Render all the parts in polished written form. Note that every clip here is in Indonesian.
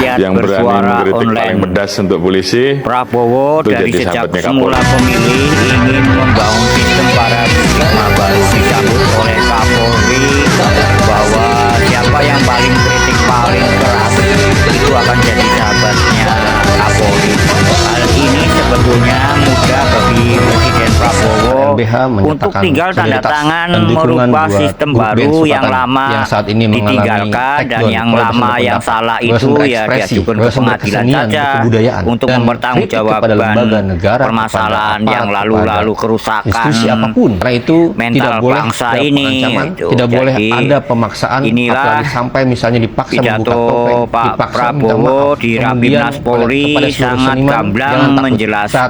rakyat yang berani bersuara mengkritik online. paling pedas untuk polisi. Prabowo Itu dari jadi sejak sahabatnya semula Kapolri. pemilih ingin membangun sistem paradigma baru disambut oleh Kapolri bahwa siapa yang paling kritik paling keras itu akan jadi sahabatnya Kapolri. Hal ini sebetulnya mudah bagi Presiden Prabowo untuk tinggal tanda tangan merubah sistem baru yang lama ditinggalkan, dan yang lama yang salah itu ya diajukan ke pengadilan saja untuk mempertanggungjawabkan permasalahan yang lalu-lalu kerusakan mental bangsa ini. Tidak boleh ada pemaksaan, inilah sampai misalnya dipaksa membuka pidato topeng, Pak Prabowo di Rapimnas Polri sangat gamblang menjelaskan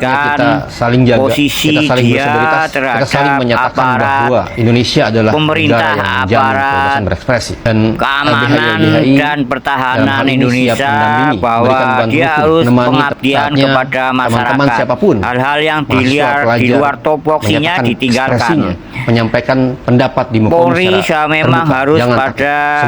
posisi dia terhadap aparat Indonesia adalah pemerintah, aparat keamanan dan pertahanan Indonesia, bahwa dia harus pengabdian kepada masyarakat. Hal-hal yang di luar topoksinya ditinggalkan. Menyampaikan pendapat di muka Polri memang harus pada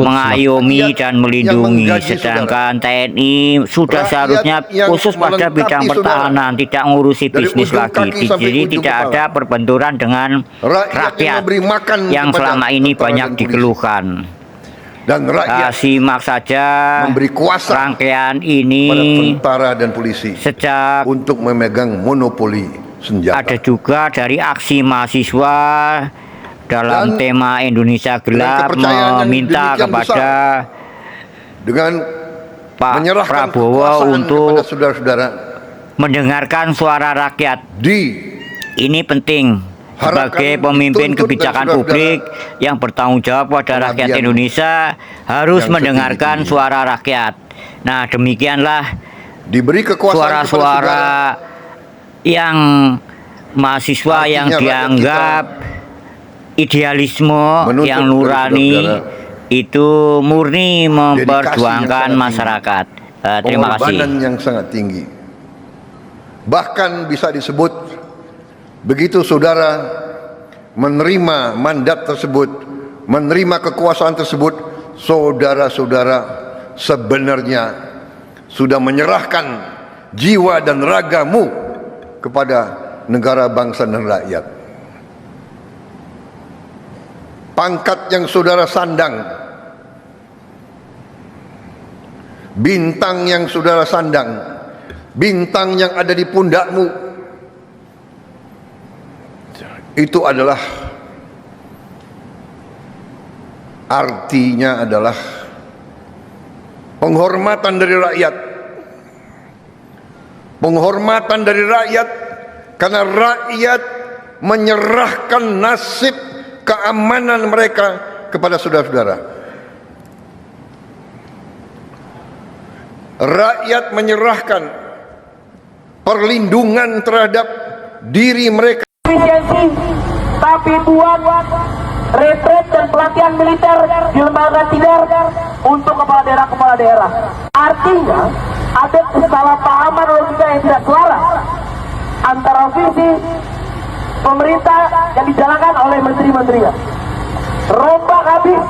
mengayomi dan melindungi, sedangkan TNI sudah seharusnya khusus pada bidang pertahanan, tidak ngurusi bisnis lagi. Jadi tidak ada perbenturan dengan rakyat yang selama ini banyak dikeluhkan. Dan rakyat simak saja memberi kuasa rangkaian ini pada tentara dan polisi sejak untuk memegang monopoli senjata. Ada juga dari aksi mahasiswa dalam tema Indonesia Gelap meminta kepada dengan Pak Prabowo untuk saudara-saudara mendengarkan suara rakyat. Ini penting. Sebagai pemimpin kebijakan publik yang bertanggung jawab pada rakyat Indonesia harus mendengarkan suara rakyat. Nah, demikianlah suara-suara yang mahasiswa yang dianggap idealisme yang nurani itu murni memperjuangkan masyarakat. Terima kasih. Pengorbanan yang sangat tinggi. Bahkan bisa disebut, begitu saudara menerima mandat tersebut, menerima kekuasaan tersebut, saudara-saudara sebenarnya sudah menyerahkan jiwa dan ragamu kepada negara, bangsa dan rakyat. Pangkat yang saudara sandang, bintang yang saudara sandang, bintang yang ada di pundakmu, itu adalah artinya adalah penghormatan dari rakyat. Penghormatan dari rakyat karena rakyat menyerahkan nasib keamanan mereka kepada saudara-saudara. Rakyat menyerahkan perlindungan terhadap diri mereka, tapi buat retret dan pelatihan militer di lembaga tidar untuk kepala daerah. Artinya ada kesalahpahaman logika yang tidak selaras antara visi pemerintah yang dijalankan oleh menteri-menterinya. Rombak habis.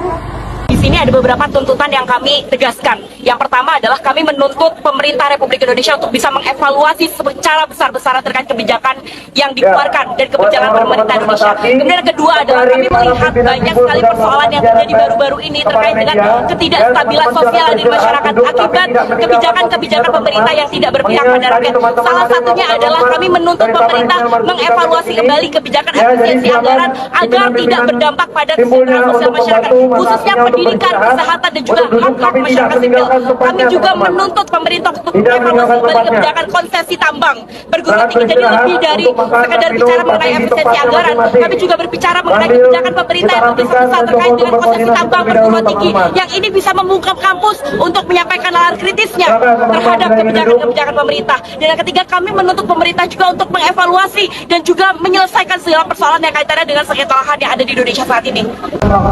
Di sini ada beberapa tuntutan yang kami tegaskan. Yang pertama adalah kami menuntut pemerintah Republik Indonesia untuk bisa mengevaluasi secara besar-besaran terkait kebijakan yang dikeluarkan dan kebijakan pemerintah Indonesia. Kemudian yang kedua adalah kami melihat banyak sekali persoalan yang terjadi baru-baru ini terkait dengan ketidakstabilan sosial di masyarakat akibat kebijakan-kebijakan pemerintah yang tidak berpihak pada rakyat. Salah satunya adalah kami menuntut pemerintah mengevaluasi kembali kebijakan efisiensi anggaran agar tidak berdampak pada kesejahteraan sosial masyarakat, khususnya pendidikan, kesehatan, dan juga hak-hak masyarakat sipil. Kami juga menuntut pemerintah untuk mengevaluasi kembali kebijakan konsesi tambang perguruan tinggi, jadi lebih dari sekadar bicara mengenai efisiensi anggaran. Kami juga berbicara mengenai kebijakan pemerintah yang besar terkait dengan konsesi tambang perguruan tinggi, yang ini bisa membuka kampus untuk menyampaikan nalar kritisnya terhadap kebijakan-kebijakan pemerintah. Dan yang ketiga, kami menuntut pemerintah juga untuk mengevaluasi dan juga menyelesaikan segala persoalan yang kaitannya dengan sengketa lahan yang ada di Indonesia saat ini.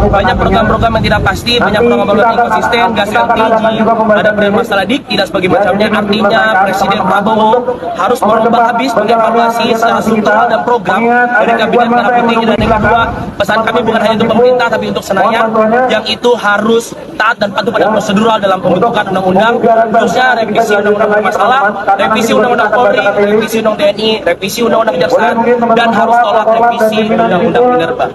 Banyak program-program yang tidak pasti korupsi, banyak problem inkonsisten, gas LPG, ada masalah dikti dan sebagainya. Artinya Presiden Prabowo harus merombak habis mengevaluasi secara struktural dan program dari kabinet merah putih. Dan yang kedua, pesan kami bukan hanya untuk pemerintah tapi untuk Senayan, yang itu harus taat dan patuh pada prosedural dalam pembentukan undang-undang, khususnya revisi undang-undang bermasalah, revisi undang-undang Polri, revisi undang TNI, revisi undang-undang Kejaksaan, dan harus tolak revisi undang-undang minerba.